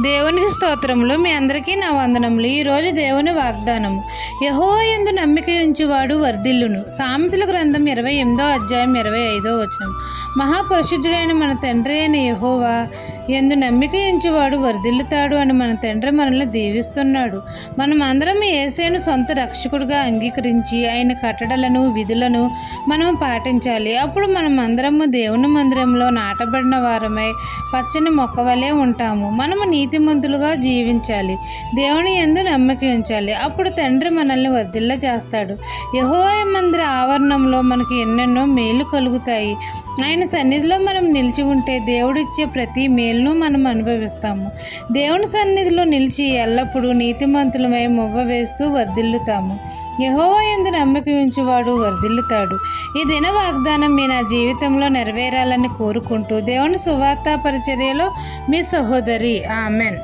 దేవునికి స్తోత్రములు. మీ అందరికీ నా వందనములు. ఈరోజు దేవుని వాగ్దానము. యెహోవా యందు నమ్మిక ఉంచువాడు వర్ధిల్లును. సామెతల గ్రంథం 28వ అధ్యాయం 25వ వచనం. మహాపరిశుద్ధుడైన మన తండ్రి అయిన యెహోవా యందు నమ్మిక ఉంచువాడు వర్ధిల్లుతాడు అని మన తండ్రి మనల్ని దీవిస్తున్నాడు. మనం అందరం యేసును సొంత రక్షకుడిగా అంగీకరించి ఆయన కట్టడలను విధులను మనం పాటించాలి. అప్పుడు మనం అందరము దేవుని మందిరంలో నాటబడిన వారమై పచ్చని మొక్క వలె ఉంటాము. మనము నీతిమంతులుగా జీవించాలి. దేవుని యందు నమ్మిక ఉంచాలి. అప్పుడు తండ్రి మనల్ని వర్ధిల్ల చేస్తాడు. యెహోవా మందిర ఆవరణంలో మనకి ఎన్నెన్నో మేలు కలుగుతాయి. ఆయన సన్నిధిలో మనం నిలిచి ఉంటే దేవుడిచ్చే ప్రతి మేలును మనం అనుభవిస్తాము. దేవుని సన్నిధిలో నిలిచి ఎల్లప్పుడూ నీతిమంతులమై మొవ్వ వేస్తూ వర్ధిల్లుతాము. యెహోవా యందు నమ్మిక ఉంచువాడు వర్ధిల్లుతాడు. ఈ దిన వాగ్దానం మీ నా జీవితంలో నెరవేరాలని కోరుకుంటూ దేవుని సువార్త పరిచర్యలో మీ సహోదరి. ఆమెన్.